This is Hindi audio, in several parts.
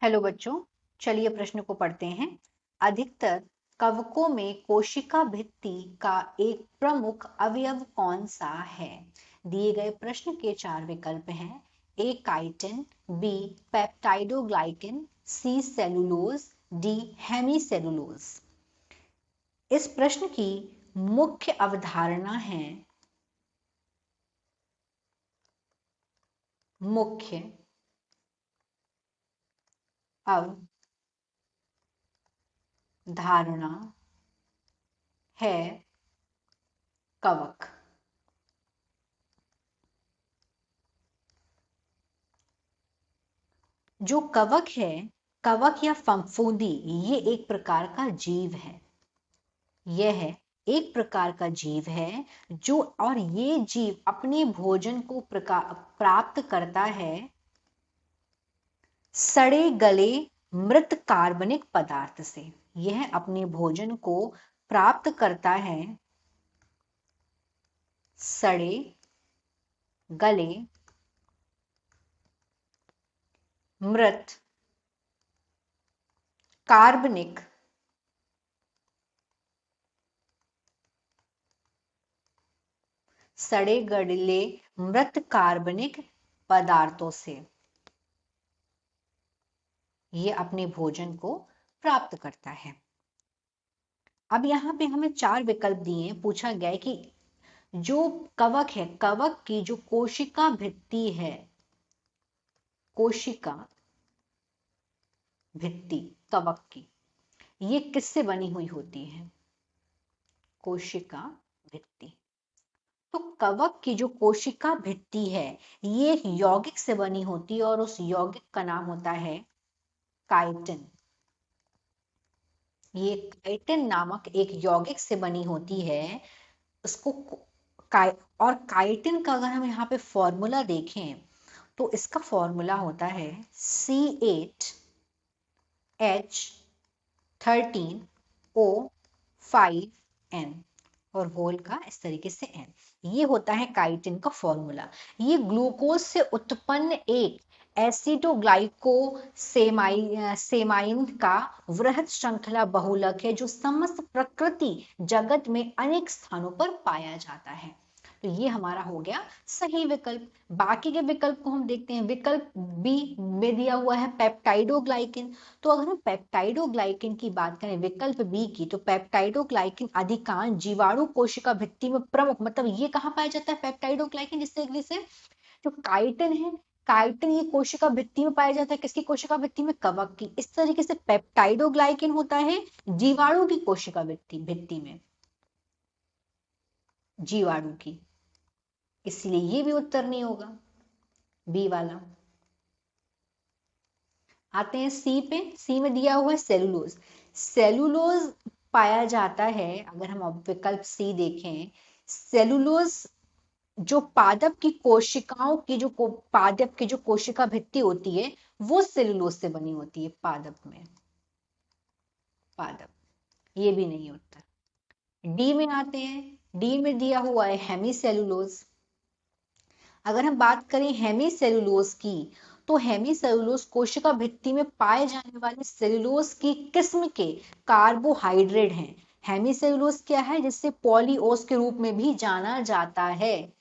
हेलो बच्चों, चलिए प्रश्न को पढ़ते हैं। अधिकतर कवकों में कोशिका भित्ति का एक प्रमुख अवयव कौन सा है? दिए गए प्रश्न के 4 विकल्प हैं। ए काइटिन, बी पेप्टाइडोग्लाइकिन, सी सेलुलोज, डी हेमीसेलुलोज। इस प्रश्न की मुख्य अवधारणा है मुख्य अवधारणा है कवक। जो कवक है, कवक या फफूंदी, ये एक प्रकार का जीव है। यह एक प्रकार का जीव है जो और ये जीव अपने भोजन को प्राप्त करता है सड़े गले मृत कार्बनिक पदार्थ से। यह अपने भोजन को प्राप्त करता है सड़े गले मृत कार्बनिक सड़े गले मृत कार्बनिक पदार्थों से ये अपने भोजन को प्राप्त करता है। अब यहाँ पे हमें 4 विकल्प दिए, पूछा गया है कि जो कवक है, कवक की जो कोशिका भित्ति है, कोशिका भित्ति कवक की, ये किससे बनी हुई होती है? कोशिका भित्ति। तो कवक की जो कोशिका भित्ति है, ये एक यौगिक से बनी होती है और उस यौगिक का नाम होता है काइटिन। ये काइटिन नामक एक यौगिक से बनी होती है। उसको और काइटिन का अगर हम यहाँ पे फॉर्मूला देखें तो इसका फॉर्मूला होता है C8H13O5N और होल का इस तरीके से N। ये होता है काइटिन का फॉर्मूला। ये ग्लूकोज से उत्पन्न एक एसिडोग्लाइकोसेमाइन का वृहद श्रृंखला बहुलक है जो समस्त प्रकृति जगत में अनेक स्थानों पर पाया जाता है। तो ये हमारा हो गया सही विकल्प। बाकी के विकल्प को हम देखते हैं। विकल्प बी में दिया हुआ है पेप्टाइडोग्लाइकिन। तो अगर हम पेप्टाइडोग्लाइकिन की बात करें विकल्प बी की, तो पेप्टाइडोग्लाइकिन अधिकांश जीवाणु कोशिका भित्ति में प्रमुख, मतलब ये कहाँ पाया जाता है पेप्टाइडोग्लाइकिन, जिससे जो काइटिन है, काइटिन ये कोशिका भित्ति में पाया जाता है। किसकी कोशिका भित्ति में? कवक की। इस तरीके से पेप्टाइडोग्लाइकिन होता है जीवाणु की कोशिका भित्ति में, जीवाणु की। इसलिए ये भी उत्तर नहीं होगा, बी वाला। आते हैं सी पे। सी में दिया हुआ है सेलुलोज। सेलुलोज पाया जाता है, अगर हम अब विकल्प सी देखें, सेलुलोज जो पादप की कोशिकाओं की पादप की जो कोशिका भित्ति होती है वो सेलुलोज से बनी होती है। पादप में पादप, ये भी नहीं उत्तर। डी में आते हैं। डी में दिया हुआ है हेमीसेलुलोज। अगर हम बात करें हेमीसेलुलोज की, तो हेमीसेलुलोज कोशिका भित्ति में पाए जाने वाले सेलुलोज की किस्म के कार्बोहाइड्रेट हैं। हेमीसेलुलोज क्या है? जिससे पॉलीओस के रूप में भी जाना जाता है।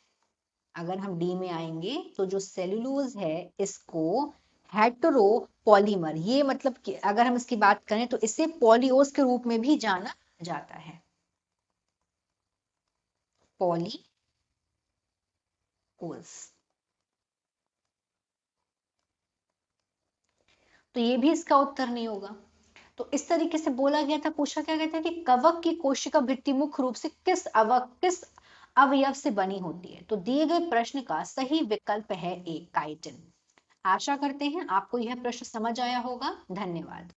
अगर हम डी में आएंगे तो जो सेलुलोज है इसको हेटेरोपॉलीमर, ये मतलब कि अगर हम इसकी बात करें तो इसे पॉलीओस के रूप में भी जाना जाता है। पॉलीओस। तो ये भी इसका उत्तर नहीं होगा। तो इस तरीके से बोला गया था, पूछा क्या गया था कि कवक की कोशिका भित्ति मुख्य रूप से किस अवयव से बनी होती है? तो दिए गए प्रश्न का सही विकल्प है ए काइटिन। आशा करते हैं आपको यह प्रश्न समझ आया होगा। धन्यवाद।